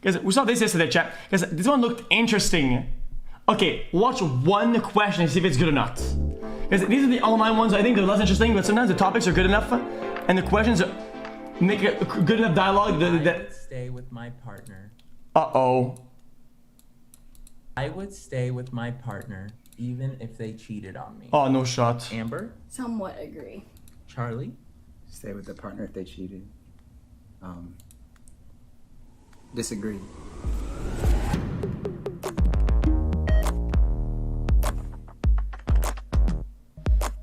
Guys, we saw this yesterday, chat. Guys, this one looked interesting. Okay, watch one question and see if it's good or not. Because these are the online ones. I think they're less interesting, but sometimes the topics are good enough, and the questions make a good enough dialogue. I would stay with my partner. Uh-oh. I would stay with my partner even if they cheated on me. Oh, no shot. Amber? Somewhat agree. Charlie? Stay with the partner if they cheated. Disagree.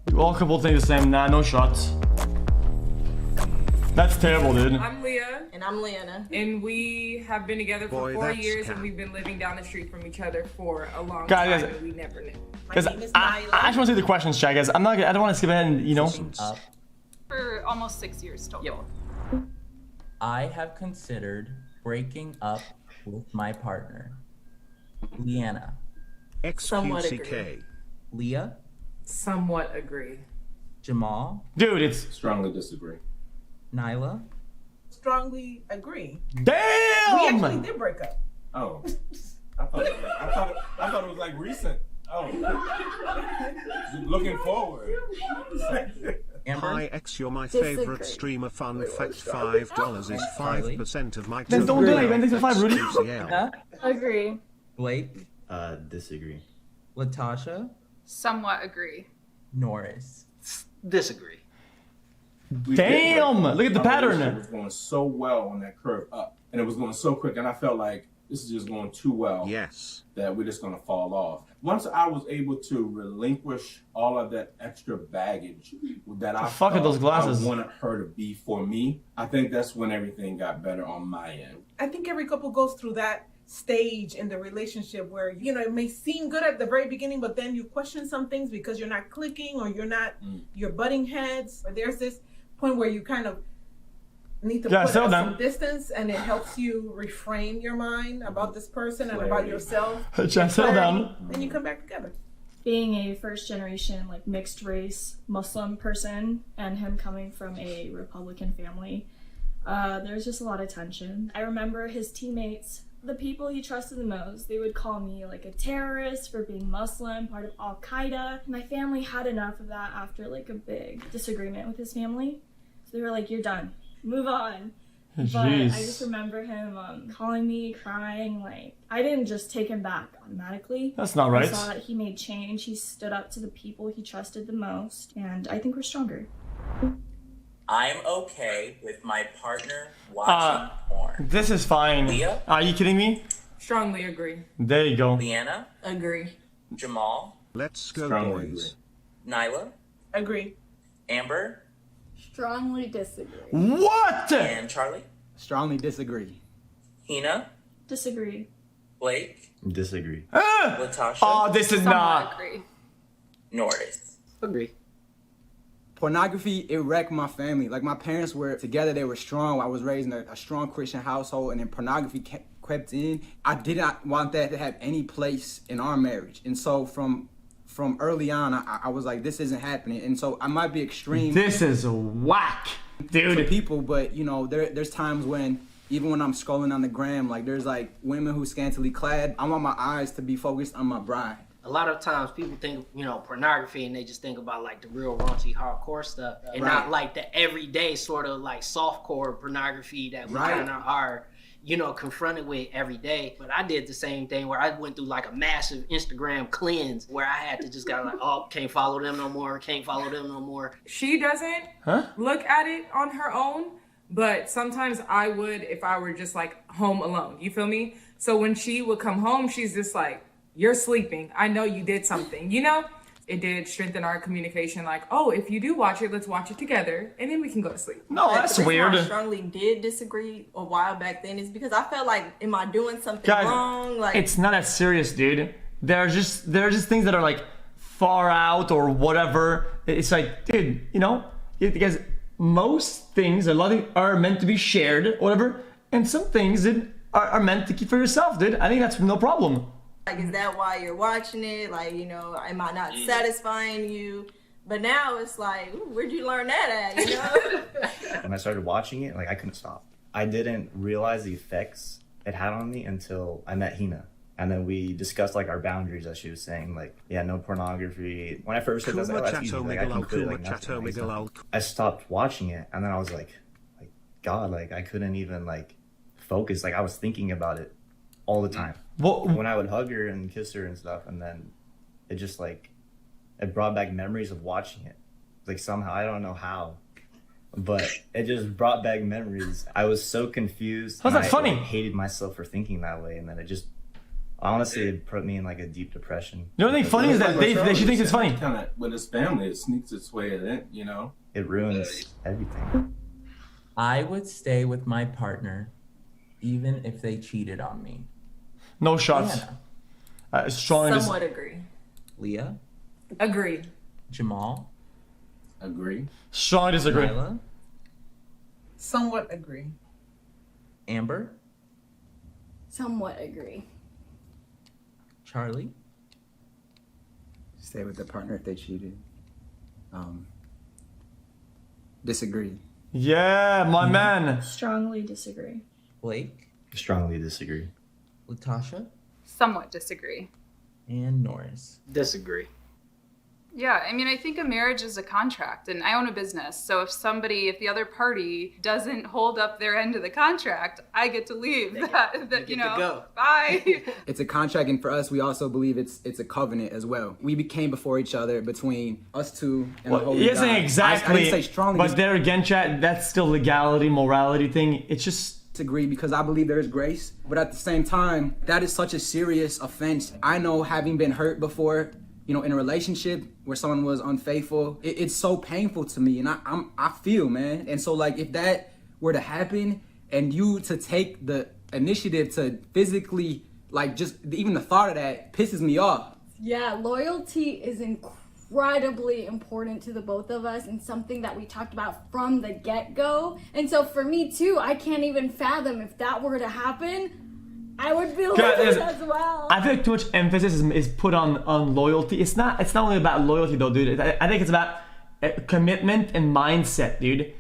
You all couple things the same. Nah, no shots. That's terrible, dude. I'm Leah. And I'm Leanna. And we have been together for Boy, 4 that's years, cap. and we've been living down the street from each other for a long Guys, time, and we never knew. Guys, I just want to see the questions, chat, guys. I don't want to skip ahead and, you know. Up. For almost 6 years total. I have considered breaking up with my partner. Leanna. Somewhat agree. xQcOW. Leah. Somewhat agree. Jamal. Dude, it's... Strongly disagree. Nyla. Strongly agree. We Damn! actually did break up. Oh, I thought it was like recent. Oh, looking forward. Amber. Hi X, you're my Disagree. favorite streamer. Fun fact, $5 is 5% of my Then don't do it, man. Thanks for 5, Rudy. xQcl. Agree. Blake. Disagree. Latasha. Somewhat agree. Norris. Disagree. Damn! Look at the Our pattern. relationship was going so well on that curve up, and it was going so quick, and I felt like this is just going too well. Yes. That we're just going to fall off. Once I was able to relinquish all of that extra baggage that I fuck are those glasses? I wanted her to be for me, I think that's when everything got better on my end. I think every couple goes through that stage in the relationship where, you know, it may seem good at the very beginning, but then you question some things because you're not clicking or you're butting heads, or there's this point where you kind of need to put settle up down. some distance, and it helps you reframe your mind about this person and about yourself. Chat, settle down. Then you come back together. Being a first generation, like, mixed race Muslim person, and him coming from a Republican family, there's just a lot of tension. I remember his teammates, the people he trusted the most, they would call me like a terrorist for being Muslim, part of Al-Qaeda. My family had enough of that after like a big disagreement with his family. So they were like, you're done, move on. But I just remember him calling me, crying. Like, I didn't just take him back automatically. That's not right. I saw that he made change. He stood up to the people he trusted the most, and I think we're stronger. I'm okay with my partner watching porn. This is fine. Leah? Are you kidding me? Strongly agree. There you go. Leanna. Agree. Jamal. Let's go, Strongly boys. Nyla. Agree. Amber. Strongly disagree. What? And Charlie. Strongly disagree. Hina. Disagree. Blake. Disagree. Latasha. Oh, this is Somewhat not. agree. Norris. Agree. Pornography, it wrecked my family. Like, my parents were together, they were strong. I was raised in a strong Christian household, and then pornography crept in. I did not want that to have any place in our marriage. And so from early on, I was like, this isn't happening. And so I might be extreme. This is whack, dude. To people, but you know, there's times when, even when I'm scrolling on the gram, like, there's like women who scantily clad. I want my eyes to be focused on my bride. A lot of times people think, you know, pornography, and they just think about like the real raunchy, hardcore stuff, and not like the everyday sort of like softcore pornography that we kind of are, you know, confronted with every day. But I did the same thing where I went through like a massive Instagram cleanse where I had to just go like, oh, can't follow them no more, can't follow them no more. She doesn't look at it on her own, but sometimes I would if I were just like home alone. You feel me? So when she would come home, she's just like, you're sleeping. I know you did something. You know, it did strengthen our communication. Like, oh, if you do watch it, let's watch it together, and then we can go to sleep. No, that's The reason why weird. I strongly did disagree a while back then is because I felt like, am I doing something Guys, wrong? Like, it's not that serious, dude. There are just things that are like far out or whatever. It's like, dude, you know, because most things, a lot of things are meant to be shared, whatever, and some things that are meant to keep for yourself, dude. I think that's no problem. Like, is that why you're watching it? Like, you know, am I not satisfying you? But now it's like, ooh, where'd you learn that at, you know? When I started watching it, like, I couldn't stop. I didn't realize the effects it had on me until I met Hina. And then we discussed like our boundaries, as she was saying, like, yeah, no pornography. When I first heard that, I was like, oh, that's easy. Like, I can quit it, like, nothing. I stopped watching it, and then I was like, God, like, I couldn't even like focus. Like, I was thinking about it all the time. When I would hug her and kiss her and stuff, and then it just like, it brought back memories of watching it. Like, somehow, I don't know how, but it just brought back memories. I was so confused. How's that funny? I hated myself for thinking that way, and then it just, honestly, it put me in like a deep depression. You know what I think funny is that she thinks it's funny. Kind of with his family, it sneaks its way in, you know? It ruins everything. I would stay with my partner even if they cheated on me. No shots. Strongly Somewhat agree. Leah? Agree. Jamal? Agree. Strongly disagree. Nyla? Somewhat agree. Amber? Somewhat agree. Charlie? Stay with the partner if they cheated. Disagree. Yeah, my man. Strongly disagree. Blake? Strongly disagree. Latasha? Somewhat disagree. And Norris? Disagree. Yeah, I mean, I think a marriage is a contract, and I own a business. So if the other party doesn't hold up their end of the contract, I get to leave. Go. Bye. It's a contract, and for us, we also believe it's a covenant as well. We became before each other between us two and the Holy Yes, God. exactly. I didn't say strongly. But there again, chat, that's still legality, morality thing. It's just disagree because I believe there is grace, but at the same time, that is such a serious offense. I know, having been hurt before, you know, in a relationship where someone was unfaithful, it's so painful to me, and I feel, man. And so, like, if that were to happen, and you to take the initiative to physically, like, just even the thought of that pisses me off. Yeah, loyalty is incredibly important to the both of us, and something that we talked about from the get-go. And so for me too, I can't even fathom if that were to happen, I would be loyal as well. I feel like too much emphasis is put on loyalty. It's not only about loyalty though, dude. I think it's about commitment and mindset, dude.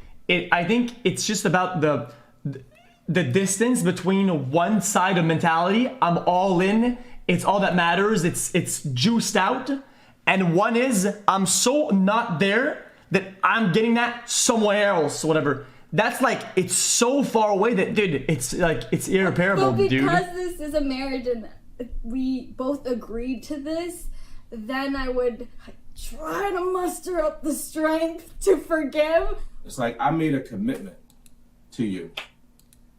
I think it's just about the distance between one side of mentality. I'm all in. It's all that matters. It's juiced out. And one is I'm so not there that I'm getting that somewhere else, whatever. That's like, it's so far away that, dude, it's like, it's irreparable, dude. Because dude. this is a marriage and we both agreed to this, then I would try to muster up the strength to forgive. It's like, I made a commitment to you,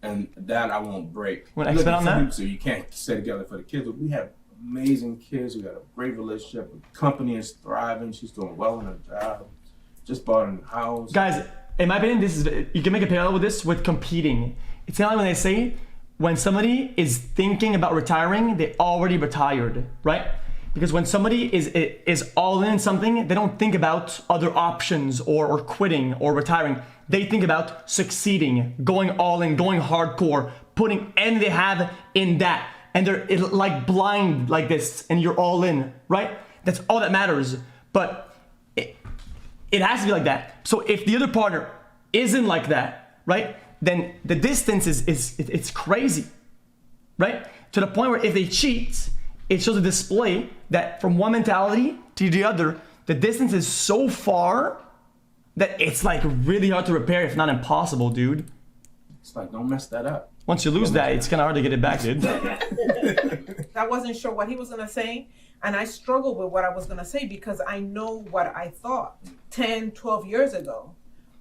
and that I won't break. Want to expand on that? So you can't stay together for the kids, but we have amazing kids. We got a great relationship. The company is thriving. She's doing well in her job. Just bought a new house. Guys, in my opinion, you can make a parallel with this with competing. It's kind of like when they say, when somebody is thinking about retiring, they already retired, right? Because when somebody is all in something, they don't think about other options or quitting or retiring. They think about succeeding, going all in, going hardcore, putting anything they have in that. And they're like blind like this, and you're all in, right? That's all that matters. But it has to be like that. So if the other partner isn't like that, right, then the distance it's crazy, right? To the point where if they cheat, it shows a display that from one mentality to the other, the distance is so far that it's like really hard to repair, if not impossible, dude. It's like, don't mess that up. Once you lose that, it's kind of hard to get it back, dude. I wasn't sure what he was going to say, and I struggled with what I was going to say because I know what I thought 10, 12 years ago.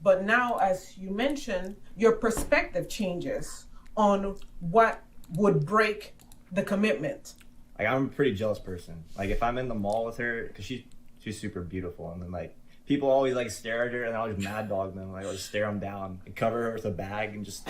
But now, as you mentioned, your perspective changes on what would break the commitment. Like, I'm a pretty jealous person. Like, if I'm in the mall with her, because she's super beautiful, and then like people always like stare at her, and I'll just mad dog them. Like, I'll just stare them down and cover her with a bag and just.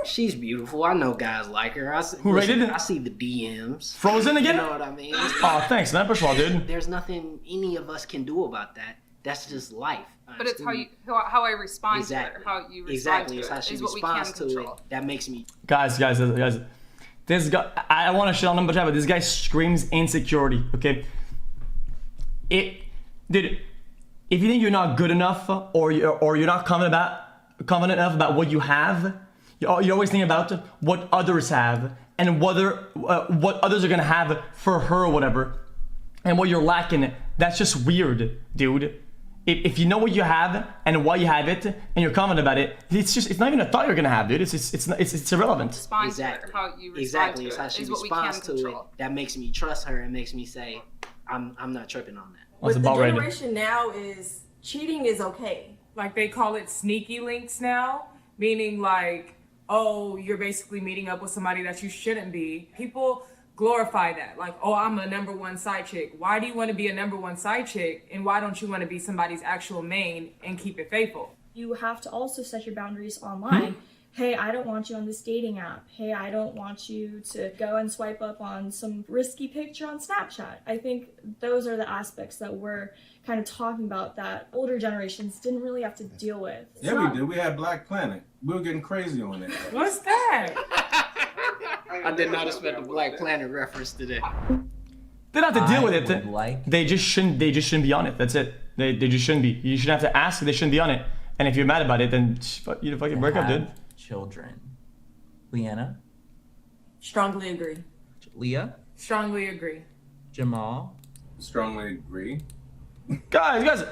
She's beautiful. I know guys like her. Who rated it? I see the DMs. Frozen again? You know what I mean? Oh, thanks, man. First of all, dude. There's nothing any of us can do about that. That's just life. But it's how I respond to it, how you respond to it's how it, she is what we responds can to control. it. That makes me. Guys. This guy, I want to shit on him, but this guy screams insecurity, okay? Dude, if you think you're not good enough or you're not confident enough about what you have, You're always thinking about what others have and what others are gonna have for her or whatever, and what you're lacking. That's just weird, dude. If you know what you have and why you have it, and you're confident about it, it's not even a thought you're gonna have, dude. It's irrelevant. Exactly. How you respond Exactly. to It's it how she is what we responds can to it control. that makes me trust her and makes me say, I'm not tripping on that. That's With the about right. generation now is cheating is okay. Like they call it sneaky links now, meaning like, oh, you're basically meeting up with somebody that you shouldn't be. People glorify that. Like, oh, I'm a number one side chick. Why do you want to be a number one side chick? And why don't you want to be somebody's actual main and keep it faithful? You have to also set your boundaries online. Hey, I don't want you on this dating app. Hey, I don't want you to go and swipe up on some risky picture on Snapchat. I think those are the aspects that we're kind of talking about that older generations didn't really have to deal with. Yeah, we did. We had Black Planet. We were getting crazy on it. What's that? I did not expect a Black Planet reference today. They don't have to deal with it. Like They just shouldn't be on it. That's it. They just shouldn't be. You shouldn't have to ask. They shouldn't be on it. And if you're mad about it, then you fucking break up, dude. children. Leanna? Strongly agree. Leah? Strongly agree. Jamal? Strongly agree. Guys,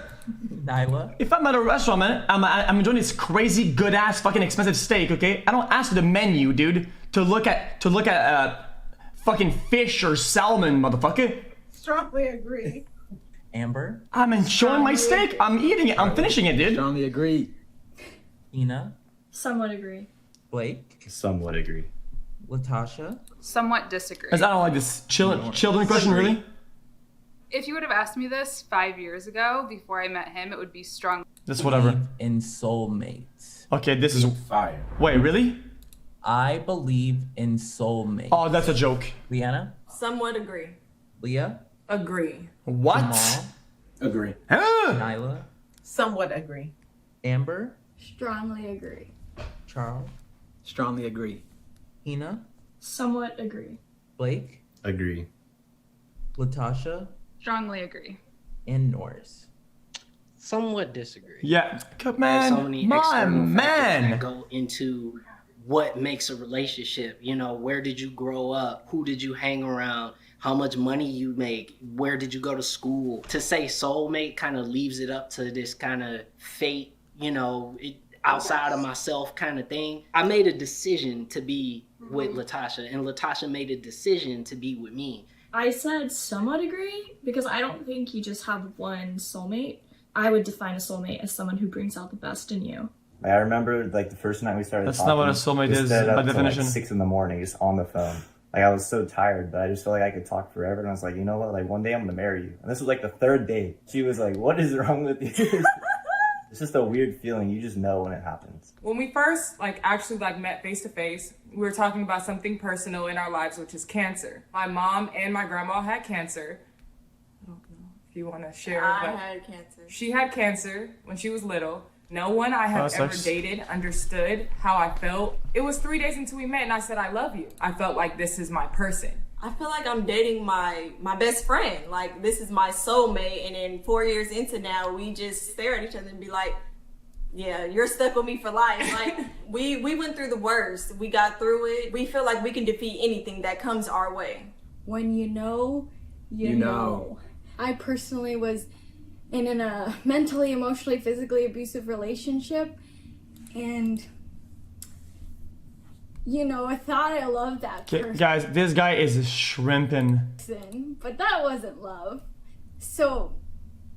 Nyla? if I'm at a restaurant, man, I'm enjoying this crazy, good ass, fucking expensive steak, okay? I don't ask for the menu, dude, to look at fucking fish or salmon, motherfucker. Strongly agree. Amber? I'm enjoying my steak. I'm eating it. I'm finishing it, dude. Strongly agree. Ina? Somewhat agree. Blake? Somewhat agree. Latasha? Somewhat disagree. Because I don't like this children question, really. If you would have asked me this 5 years ago, before I met him, it would be strong. That's whatever. Believe in soulmates. Okay, this is fire. Wait, really? I believe in soulmates. Oh, that's a joke. Leanna? Somewhat agree. Leah? Agree. What? Jamal? Agree. Nyla? Somewhat agree. Amber? Strongly agree. Charles? Strongly agree. Ina? Somewhat agree. Blake? Agree. Latasha? Strongly agree. And Norris. Somewhat disagree. Yeah, There's man, so many my external factors man. that go into what makes a relationship. You know, where did you grow up? Who did you hang around? How much money you make? Where did you go to school? To say soulmate kind of leaves it up to this kind of fate, you know, outside of myself kind of thing. I made a decision to be with Latasha, and Latasha made a decision to be with me. I said somewhat agree because I don't think you just have one soulmate. I would define a soulmate as someone who brings out the best in you. Like, I remember like the first night we started That's talking, not what a soulmate we is stayed up by till, definition. Like 6 a.m, just on the phone. Like I was so tired, but I just felt like I could talk forever. And I was like, you know what? Like one day I'm gonna marry you. And this was like the 3rd day. She was like, "What is wrong with you?" It's just a weird feeling. You just know when it happens. When we first actually met face to face, we were talking about something personal in our lives, which is cancer. My mom and my grandma had cancer. I don't know if you want to share. I but had cancer. She had cancer when she was little. No one I have that ever sucks. dated understood how I felt. It was 3 days until we met and I said, I love you. I felt like this is my person. I feel like I'm dating my best friend. Like, this is my soulmate. And then 4 years into now, we just stare at each other and be like, yeah, you're stuck with me for life. Like, we went through the worst. We got through it. We feel like we can defeat anything that comes our way. When you know, you know. I personally was in a mentally, emotionally, physically abusive relationship. And, you know, I thought I loved that person. Guys, this guy is shrimping. But that wasn't love. So,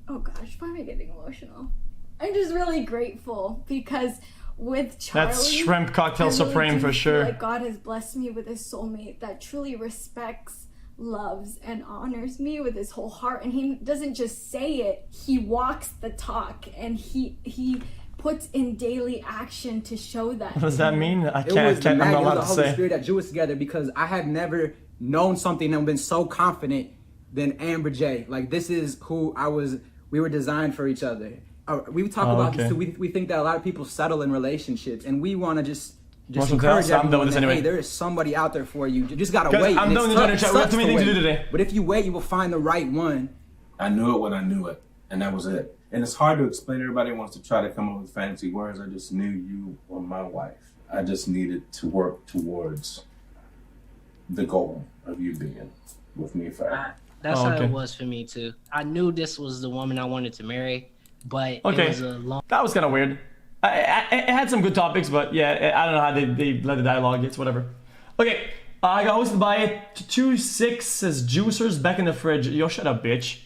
oh gosh, why am I getting emotional? I'm just really grateful because with Charlie, That's shrimp cocktail I really supreme do for feel sure. like God has blessed me with a soulmate that truly respects, loves, and honors me with his whole heart. And he doesn't just say it; he walks the talk, and he puts in daily action to show that. What does that mean? I It can't. was the I'm not magic allowed of the to Holy say. Spirit that drew us together because I had never known something and been so confident than Amber J. Like, this is who I was. We were designed for each other. We talk about this too. We think that a lot of people settle in relationships, and we want to just encourage everyone that, hey, there is somebody out there for you. You just gotta wait. I'm done with the chat. We have too many things to do today. But if you wait, you will find the right one. I knew it when I knew it, and that was it. And it's hard to explain. Everybody wants to try to come up with fancy words. I just knew you were my wife. I just needed to work towards the goal of you being with me forever. That's how it was for me too. I knew this was the woman I wanted to marry, but it was a long. That was kind of weird. It had some good topics, but yeah, I don't know how they led the dialogue. It's whatever. Okay, I got hosted by 26 says juicers back in the fridge. Yo, shut up, bitch.